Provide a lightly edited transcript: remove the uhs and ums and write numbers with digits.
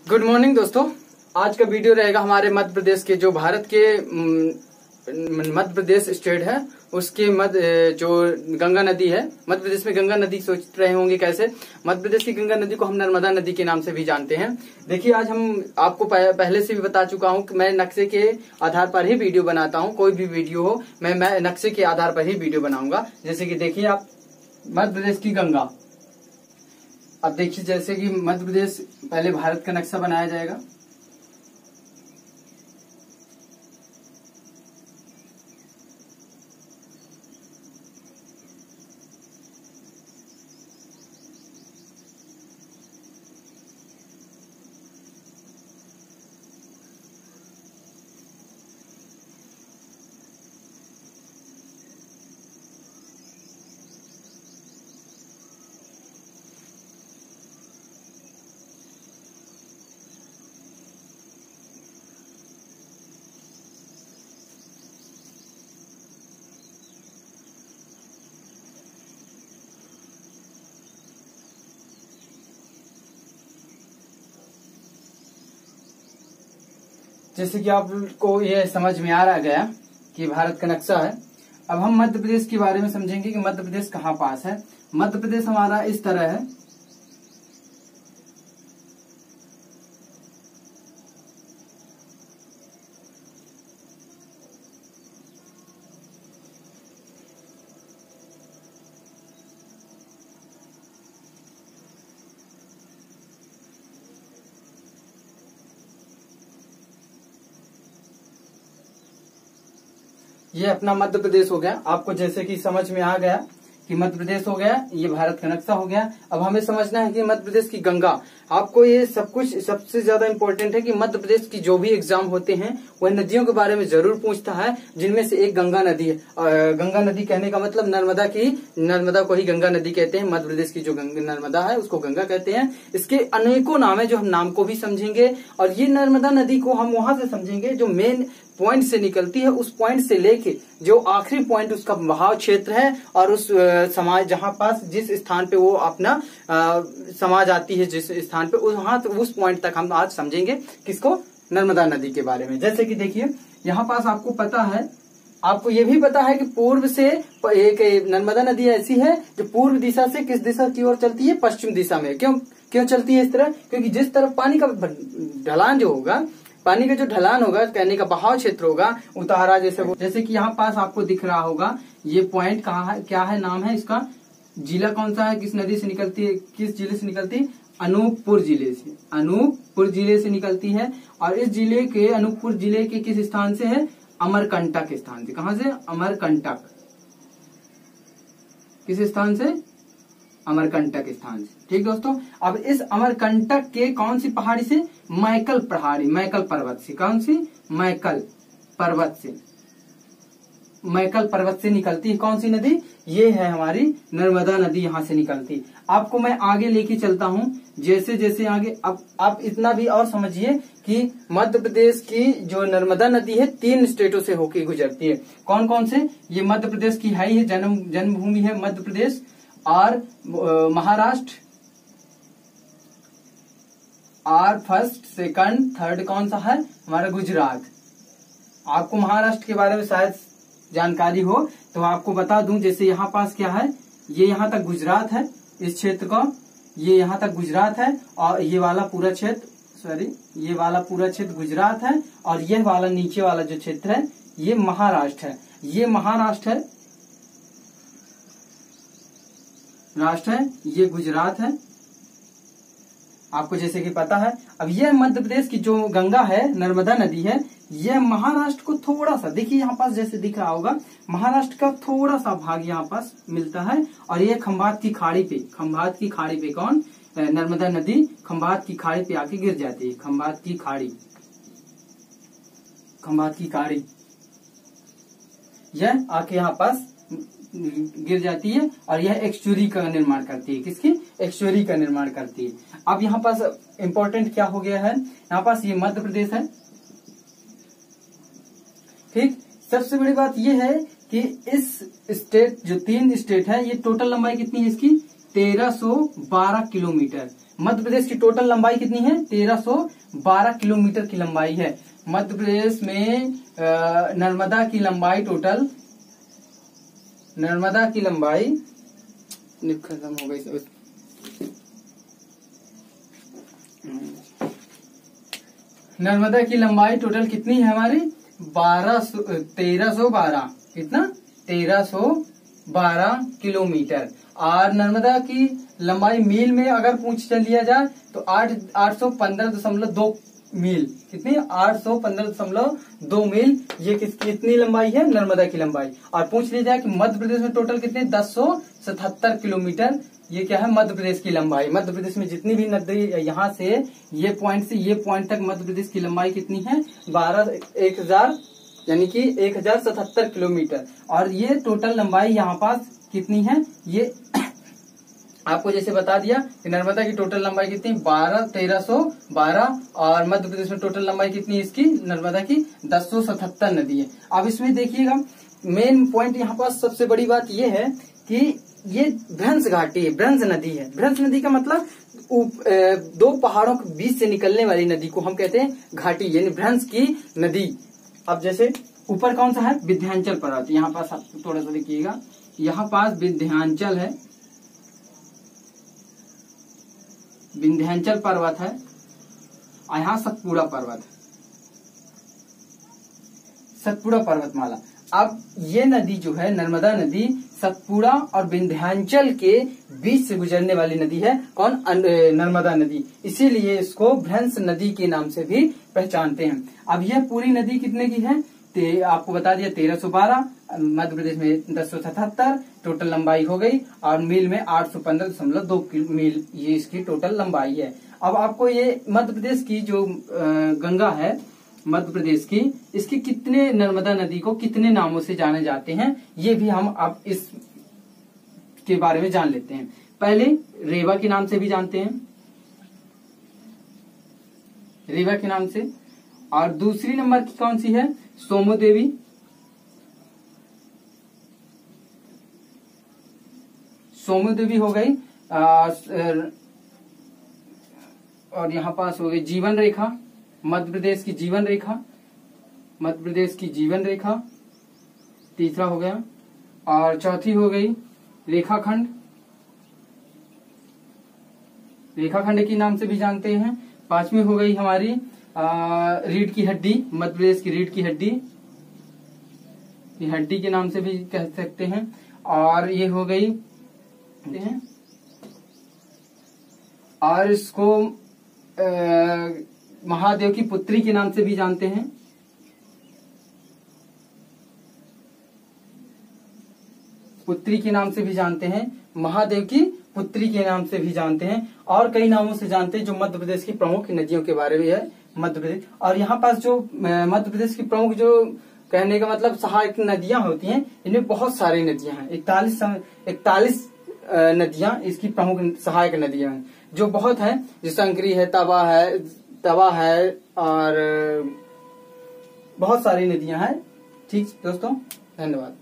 Good morning दोस्तों। आज का वीडियो रहेगा हमारे मध्य प्रदेश के जो भारत के मध्य प्रदेश स्टेट है उसके जो गंगा नदी है। मध्य प्रदेश में गंगा नदी सोच रहे होंगे कैसे। मध्य प्रदेश की गंगा नदी को हम नर्मदा नदी के नाम से भी जानते हैं। देखिए आज हम आपको पहले से भी बता चुका हूं कि मैं नक्शे के आधार पर ही वीडियो बनाता हूं। कोई भी वीडियो हो मैं नक्शे के आधार पर ही वीडियो बनाऊंगा। जैसे कि देखिए आप मध्य प्रदेश की गंगा। अब देखिए जैसे कि मध्य प्रदेश पहले भारत का नक्शा बनाया जाएगा। जैसे कि आपको ये समझ में आ रहा गया कि भारत का नक्शा है। अब हम मध्य प्रदेश के बारे में समझेंगे कि मध्य प्रदेश कहाँ पास है। मध्य प्रदेश हमारा इस तरह है। ये अपना मध्य प्रदेश हो गया। आपको जैसे कि समझ में आ गया कि मध्य प्रदेश हो गया, ये भारत का नक्शा हो गया। अब हमें समझना है कि मध्य प्रदेश की गंगा। आपको ये सब कुछ सबसे ज्यादा इम्पोर्टेंट है कि मध्य प्रदेश की जो भी एग्जाम होते हैं वह नदियों के बारे में जरूर पूछता है, जिनमें से एक गंगा नदी है। गंगा नदी कहने का मतलब नर्मदा को ही गंगा नदी कहते हैं। मध्य प्रदेश की जो नर्मदा है उसको गंगा कहते हैं। इसके अनेकों नाम है जो हम नाम को भी समझेंगे। और ये नर्मदा नदी को हम वहां से समझेंगे जो मेन पॉइंट से निकलती है, उस पॉइंट से लेके जो आखिरी पॉइंट उसका बहाव क्षेत्र है और उस समाज जहां पास जिस स्थान पे वो अपना समाज आती है, जिस स्थान पे वहां उस पॉइंट तक हम आज समझेंगे किसको, नर्मदा नदी के बारे में। जैसे कि देखिए यहाँ पास आपको पता है, आपको ये भी पता है कि पूर्व से एक नर्मदा नदी ऐसी है जो पूर्व दिशा से किस दिशा की ओर चलती है, पश्चिम दिशा में। क्यों चलती है इस तरह? क्योंकि जिस तरफ पानी का ढलान जो होगा, पानी का जो ढलान होगा, कहने का बहाव क्षेत्र होगा, उतारा जैसे कि यहाँ पास आपको दिख रहा होगा ये पॉइंट कहाँ है, क्या है, नाम है इसका, जिला कौन सा है, किस नदी से निकलती है, किस जिले से निकलती है, अनूपपुर जिले से। अनूपपुर जिले से निकलती है। और इस जिले के अनूपपुर जिले के किस स्थान से है, अमरकंटक स्थान से। कहां से? अमरकंटक। किस स्थान से? अमरकंटक स्थान से। ठीक दोस्तों। अब इस अमरकंटक के कौन सी पहाड़ी से? मैकल पहाड़ी, मैकल पर्वत से। कौन सी? मैकल पर्वत से। मैकल पर्वत से निकलती है कौन सी नदी? ये है हमारी नर्मदा नदी, यहां से निकलती। आपको मैं आगे लेके चलता हूं, जैसे जैसे आगे। अब आप इतना भी और समझिए कि मध्य प्रदेश की जो नर्मदा नदी है 3 स्टेटों से होकर गुजरती है। कौन कौन से? ये मध्य प्रदेश की है ही, जन्मभूमि है मध्य प्रदेश और महाराष्ट्र। और फर्स्ट, सेकंड, थर्ड कौन सा है? हमारा गुजरात। आपको महाराष्ट्र के बारे में शायद जानकारी हो तो आपको बता दूं, जैसे यहाँ पास क्या है, ये यहाँ तक गुजरात है, इस क्षेत्र का, ये यहाँ तक गुजरात है। और ये वाला पूरा क्षेत्र, ये वाला पूरा क्षेत्र गुजरात है। और ये वाला नीचे वाला जो क्षेत्र है ये महाराष्ट्र है। ये महाराष्ट्र है, ये गुजरात है। आपको जैसे कि पता है। अब यह मध्य प्रदेश की जो गंगा है, नर्मदा नदी है, यह महाराष्ट्र को थोड़ा सा, देखिए यहाँ पास जैसे दिख रहा होगा, महाराष्ट्र का थोड़ा सा भाग यहाँ पास मिलता है। और ये खंभात की खाड़ी पे कौन? नर्मदा नदी खंभात की खाड़ी पे आके गिर जाती है। खंभात की खाड़ी यह आके यहाँ पास गिर जाती है और यह एक्सचुरी का निर्माण करती है। किसकी? एक्सचुरी का निर्माण करती है। अब यहाँ पास इंपॉर्टेंट क्या हो गया है, यहाँ पास ये मध्य प्रदेश है। ठीक। सबसे बड़ी बात यह है कि इस स्टेट, जो 3 स्टेट है, ये टोटल लंबाई कितनी है इसकी? 1312 किलोमीटर। मध्य प्रदेश की टोटल लंबाई कितनी है? 1312 किलोमीटर की लंबाई है। मध्य प्रदेश में नर्मदा की लंबाई टोटल, नर्मदा की लंबाई खत्म हो गई। नर्मदा की लंबाई टोटल कितनी है हमारी? 1312। कितना? 1312 किलोमीटर। और नर्मदा की लंबाई मील में अगर पूछ लिया जाए तो 815.2 मील। कितनी? 815.2 मील। ये कितनी लंबाई है? नर्मदा की लंबाई। और पूछ लिया जाए कि मध्य प्रदेश में टोटल कितने? 1077 किलोमीटर। ये क्या है? मध्य प्रदेश की लंबाई। मध्य प्रदेश में जितनी भी नदी यहाँ से ये पॉइंट तक मध्य प्रदेश की लंबाई कितनी है? 1000 यानी कि 1077 किलोमीटर। और ये टोटल लंबाई यहाँ पास कितनी है? ये आपको जैसे बता दिया कि नर्मदा की टोटल लंबाई कितनी? 1312। और मध्य प्रदेश में टोटल लंबाई कितनी है इसकी? नर्मदा की 1077 नदी है। अब इसमें देखिएगा मेन पॉइंट यहाँ पास सबसे बड़ी बात ये है कि ये भ्रंश घाटी है, भ्रंश नदी है। भ्रंश नदी का मतलब दो पहाड़ों के बीच से निकलने वाली नदी को हम कहते हैं घाटी, यानी भ्रंश की नदी। अब जैसे ऊपर कौन सा है? विंध्याचल पर्वत। यहाँ पास आप थोड़ा सा देखिएगा, यहाँ पास विंध्याचल है, विंध्याचल पर्वत है, और यहाँ सतपुड़ा पर्वत है, सतपुड़ा पर्वतमाला। अब ये नदी जो है नर्मदा नदी सतपुड़ा और विंध्याचल के बीच से गुजरने वाली नदी है। कौन? नर्मदा नदी। इसीलिए इसको भ्रंश नदी के नाम से भी पहचानते हैं। अब यह पूरी नदी कितने की है? आपको बता दिया 1312, मध्य प्रदेश में 1077 टोटल लंबाई हो गई, और मील में 815.2 मील ये इसकी टोटल लंबाई है। अब आपको ये मध्य प्रदेश की जो गंगा है मध्य प्रदेश की, इसकी कितने, नर्मदा नदी को कितने नामों से जाने जाते हैं ये भी हम अब इस के बारे में जान लेते हैं। पहले रेवा के नाम से भी जानते हैं, रेवा के नाम से। और दूसरी नंबर की कौन सी है? सोमो देवी। सोमो देवी हो गई। और यहाँ पास हो गई जीवन रेखा, मध्य प्रदेश की जीवन रेखा, मध्य प्रदेश की जीवन रेखा तीसरा हो गया। और चौथी हो गई रेखाखंड, रेखाखंड के नाम से भी जानते हैं। पांचवी हो गई हमारी रीढ़ की हड्डी, मध्य प्रदेश की रीढ़ की हड्डी, ये हड्डी के नाम से भी कह सकते हैं। और ये हो गई, और इसको महादेव की पुत्री के नाम से भी जानते हैं। पुत्री के नाम से भी जानते हैं, महादेव की पुत्री के नाम से भी जानते हैं, और कई नामों से जानते हैं जो मध्य प्रदेश की प्रमुख नदियों के बारे में है मध्य प्रदेश। और यहाँ पास जो मध्य प्रदेश की प्रमुख, जो कहने का मतलब सहायक नदियां होती हैं, इनमें बहुत सारी नदियां हैं। 41 नदियां इसकी प्रमुख सहायक नदियां हैं, जो बहुत है, जो संकरी है, तवा है, और बहुत सारी नदियां हैं। ठीक दोस्तों, धन्यवाद।